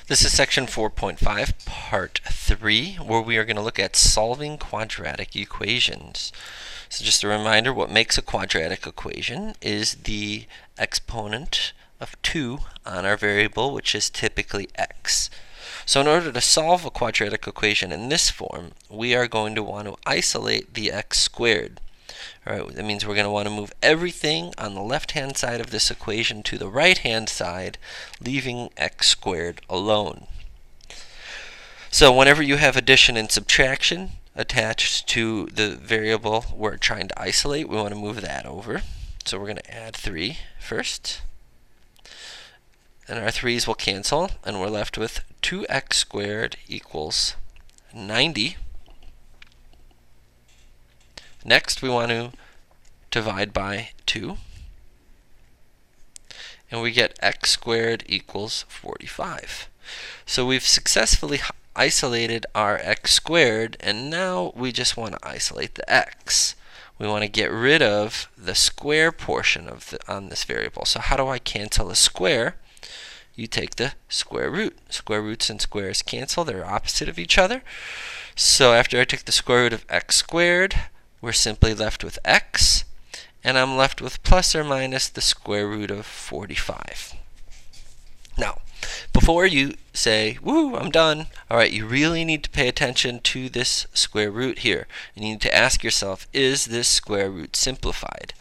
This is section 4.5, part 3, where we are going to look at solving quadratic equations. So just a reminder, what makes a quadratic equation is the exponent of 2 on our variable, which is typically x. So in order to solve a quadratic equation in this form, we are going to want to isolate the x squared. All right, that means we're going to want to move everything on the left-hand side of this equation to the right-hand side, leaving x squared alone. So whenever you have addition and subtraction attached to the variable we're trying to isolate, we want to move that over. So we're going to add 3 first. And our 3's will cancel, and we're left with 2x squared equals 90. Next, we want to divide by 2. And we get x squared equals 45. So we've successfully isolated our x squared, and now we just want to isolate the x. We want to get rid of the square portion of on this variable. So how do I cancel a square? You take the square root. Square roots and squares cancel. They're opposite of each other. So after I take the square root of x squared, we're simply left with x, and I'm left with plus or minus the square root of 45. Now, before you say, woo, I'm done, all right, you really need to pay attention to this square root here. You need to ask yourself, is this square root simplified?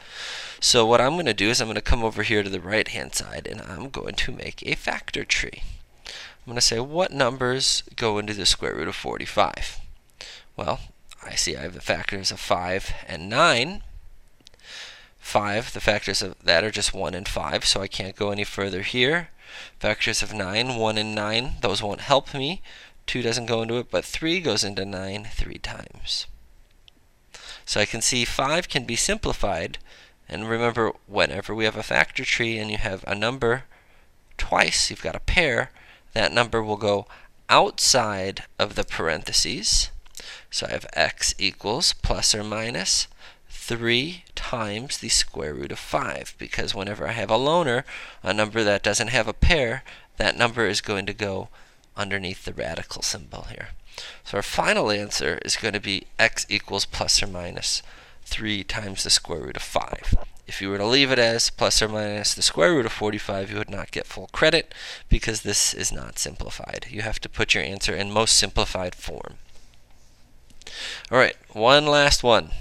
So what I'm going to do is I'm going to come over here to the right-hand side, and I'm going to make a factor tree. I'm going to say, what numbers go into the square root of 45? Well, I see I have the factors of 5 and 9. 5, the factors of that are just 1 and 5, so I can't go any further here. Factors of 9, 1 and 9, those won't help me. 2 doesn't go into it, but 3 goes into 9 3 times. So I can see 5 can be simplified. And remember, whenever we have a factor tree and you have a number twice, you've got a pair, that number will go outside of the parentheses. So I have x equals plus or minus 3 times the square root of 5, because whenever I have a loner, a number that doesn't have a pair, that number is going to go underneath the radical symbol here. So our final answer is going to be x equals plus or minus 3 times the square root of 5. If you were to leave it as plus or minus the square root of 45, you would not get full credit because this is not simplified. You have to put your answer in most simplified form. Alright, one last one.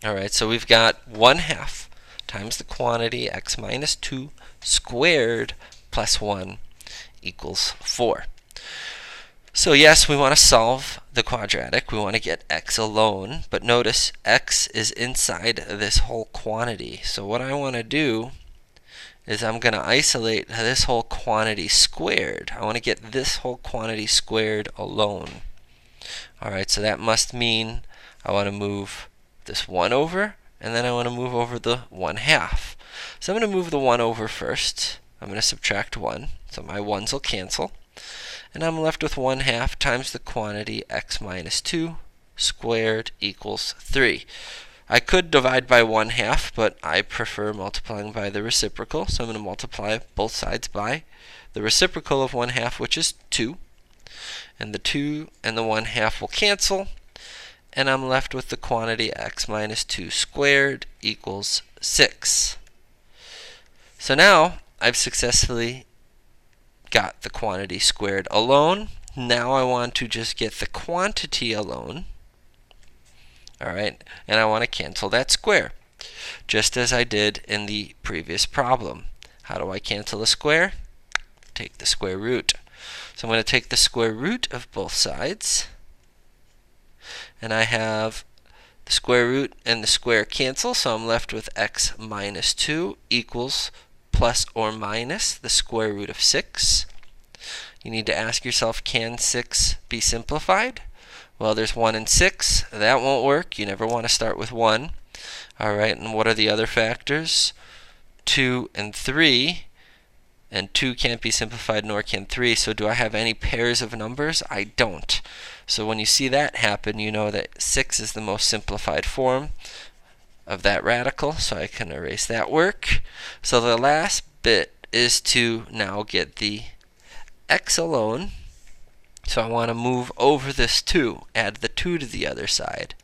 Alright, so we've got 1/2 times the quantity x minus 2 squared plus 1 equals 4. So yes, we want to solve the quadratic. We want to get x alone, but notice x is inside this whole quantity. So what I want to do is I'm going to isolate this whole quantity squared. I want to get this whole quantity squared alone. Alright, so that must mean I want to move this 1 over, and then I want to move over the 1/2. So I'm going to move the 1 over first. I'm going to subtract 1, so my 1's will cancel. And I'm left with 1/2 times the quantity x minus 2 squared equals 3. I could divide by 1/2, but I prefer multiplying by the reciprocal, so I'm going to multiply both sides by the reciprocal of 1/2, which is 2. And the 2 and the 1/2 will cancel, and I'm left with the quantity x minus 2 squared equals 6. So now I've successfully got the quantity squared alone. Now I want to just get the quantity alone. Alright, and I want to cancel that square, just as I did in the previous problem. How do I cancel a square? Take the square root. So I'm going to take the square root of both sides, and I have the square root and the square cancel, so I'm left with x minus 2 equals plus or minus the square root of 6. You need to ask yourself, can 6 be simplified? Well, there's 1 and 6. That won't work. You never want to start with 1. Alright, and what are the other factors? 2 and 3. And 2 can't be simplified, nor can 3. So do I have any pairs of numbers? I don't. So when you see that happen, you know that 6 is the most simplified form of that radical, so I can erase that work. So the last bit is to now get the x alone. So I want to move over this 2, add the 2 to the other side.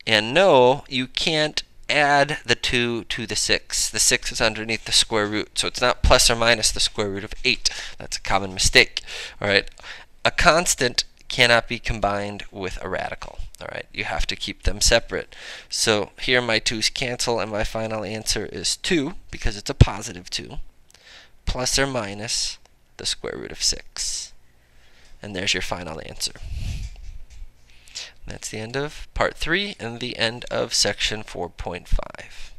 And no, you can't add the 2 to the 6. The 6 is underneath the square root, so it's not plus or minus the square root of 8. That's a common mistake. All right, a constant cannot be combined with a radical. All right, you have to keep them separate. So here my 2's cancel, and my final answer is 2, because it's a positive 2, plus or minus the square root of 6. And there's your final answer. That's the end of part 3 and the end of section 4.5.